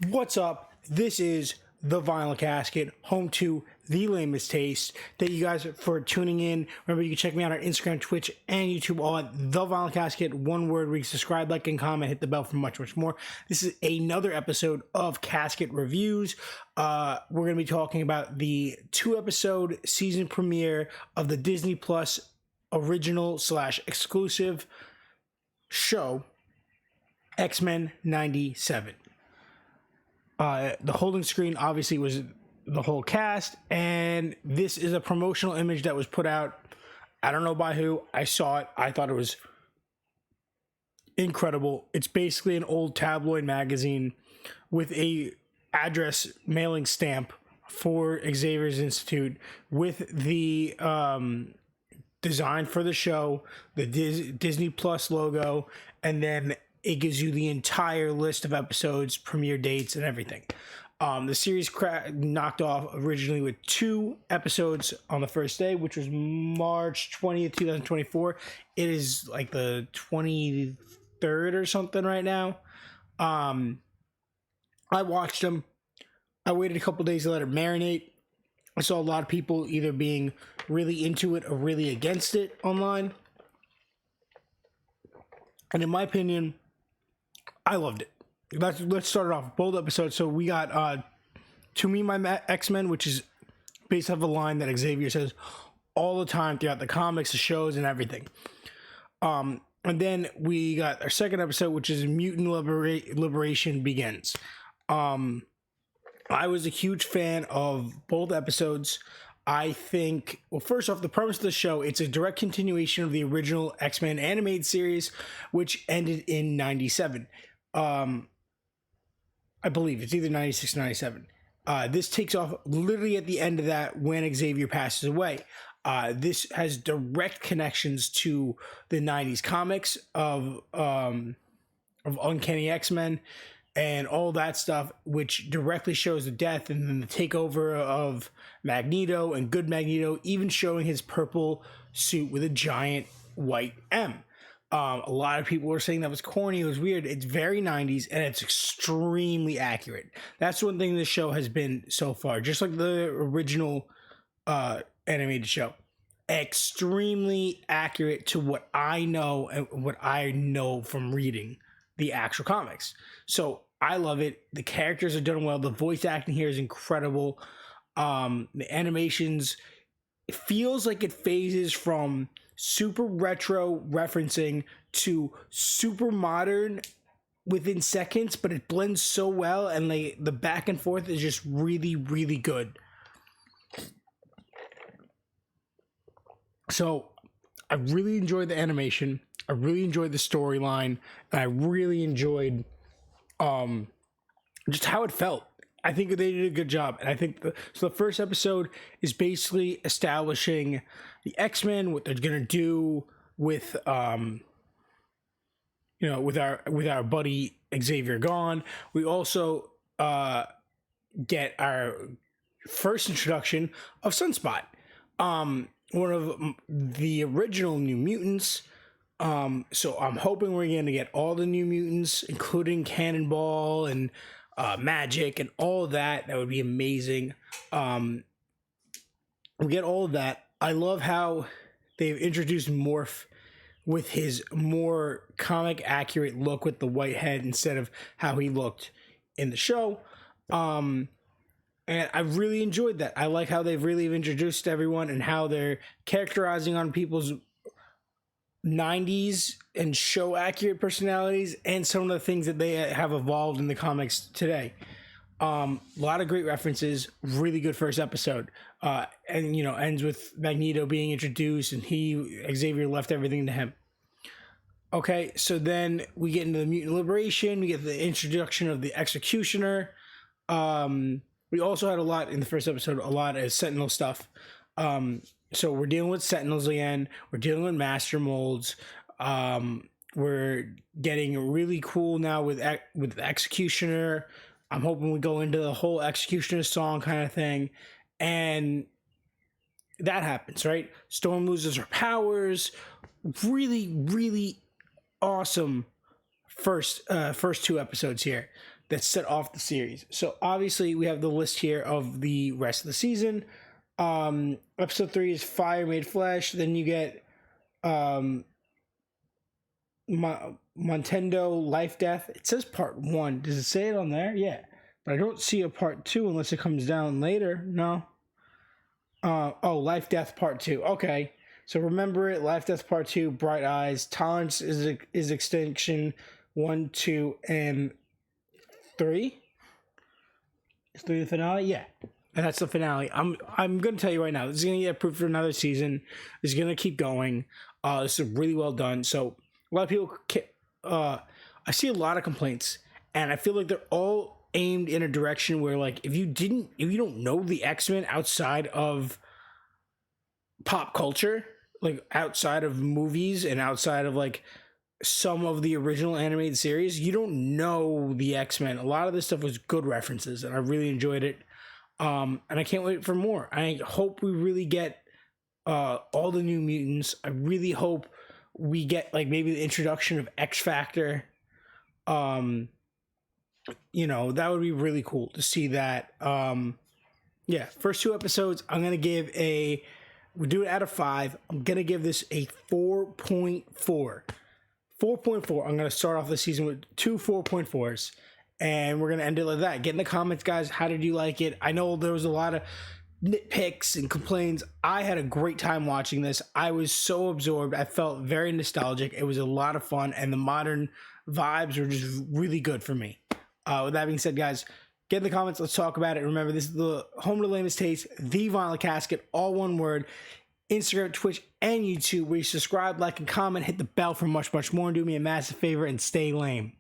What's up? This is the Vinyl Casket, home to the lamest taste. Thank you guys for tuning in. Remember, you can check me out on Instagram, Twitch, and YouTube, all at the Vinyl Casket. One word, where you subscribe, like, and comment, hit the bell for much, much more. This is another episode of Casket Reviews. We're going to be talking about the 2-episode season premiere of the Disney Plus original / exclusive show, X-Men 97. The holding screen obviously was the whole cast, and this is a promotional image that was put out. I don't know by who. I saw it. I thought it was incredible. It's basically an old tabloid magazine with a address mailing stamp for Xavier's Institute with the design for the show, the Disney Plus logo, and then it gives you the entire list of episodes, premiere dates, and everything. The series knocked off originally with 2 episodes on the first day, which was March 20th, 2024. It is like the 23rd or something right now. I watched them. I waited a couple days to let it marinate. I saw a lot of people either being really into it or really against it online. And in my opinion, I loved it. Let's start it off. Both episodes. So we got To Me, My X-Men, which is based off a line that Xavier says all the time throughout the comics, the shows, and everything. And then we got our second episode, which is Mutant Liberation Begins. I was a huge fan of both episodes. I think, well, first off, the premise of the show, it's a direct continuation of the original X-Men animated series, which ended in 97. I believe it's either 96 or 97. This takes off literally at the end of that when Xavier passes away. This has direct connections to the 90s comics of Uncanny X-Men and all that stuff, which directly shows the death and then the takeover of Magneto and good Magneto, even showing his purple suit with a giant white M. A lot of people were saying that was corny, it was weird. It's very 90s, and it's extremely accurate. That's one thing this show has been so far, just like the original animated show. Extremely accurate to what I know and what I know from reading the actual comics. So I love it. The characters are done well. The voice acting here is incredible. The animations, it feels like it phases from super retro referencing to super modern within seconds, but it blends so well, and the back and forth is just really, really good. So I really enjoyed the animation. I really enjoyed the storyline, and I really enjoyed just how it felt. I think they did a good job, and I think the first episode is basically establishing the X-Men, what they're gonna do with with our buddy Xavier gone. We also get our first introduction of Sunspot, one of the original New Mutants. So I'm hoping we're going to get all the New Mutants, including Cannonball and Magic and all of that. That would be amazing. We get all of that. I love how they've introduced Morph with his more comic accurate look with the white head instead of how he looked in the show. And I really enjoyed that. I like how they've really introduced everyone and how they're characterizing on people's 90s and show accurate personalities and some of the things that they have evolved in the comics today. A lot of great references, really good first episode. And ends with Magneto being introduced and Xavier left everything to him. Okay, so then we get into the Mutant Liberation, we get the introduction of the Executioner. We also had a lot in the first episode, a lot of Sentinel stuff. So we're dealing with Sentinels again. We're dealing with Master Molds. We're getting really cool now with the Executioner. I'm hoping we go into the whole Executioner song kind of thing. And that happens, right? Storm loses her powers. Really, really awesome first 2 episodes here. that set off the series. So obviously we have the list here of the rest of the season. Episode 3 is Fire Made Flesh. Then you get Montendo Life Death. It says part 1. Does it say it on there? Yeah. But I don't see a part 2 unless it comes down later. No. Life Death part 2. Okay. So remember it. Life Death part 2. Bright Eyes. Tolerance is Extinction 1, 2, and 3. Is 3 the finale? Yeah. And that's the finale. I'm going to tell you right now, this is going to get approved for another season. This is going to keep going. This is really well done. So a lot of people, I see a lot of complaints, and I feel like they're all aimed in a direction where, like, if you don't know the X-Men outside of pop culture, like outside of movies and outside of like some of the original animated series, you don't know the X-Men. A lot of this stuff was good references, and I really enjoyed it. And I can't wait for more. I hope we really get all the New Mutants. I really hope we get like maybe the introduction of X Factor. That would be really cool to see that. First 2 episodes, I'm gonna give we do it out of 5. I'm gonna give this a 4.4. 4.4. I'm gonna start off the season with 2 4.4s. And we're going to end it like that. Get in the comments, guys. How did you like it? I know there was a lot of nitpicks and complaints. I had a great time watching this. I was so absorbed. I felt very nostalgic. It was a lot of fun. And the modern vibes were just really good for me. With that being said, guys, get in the comments. Let's talk about it. Remember, this is the home to lamest taste, the Vinyl Casket, all one word. Instagram, Twitch, and YouTube, where you subscribe, like, and comment. Hit the bell for much, much more. And do me a massive favor and stay lame.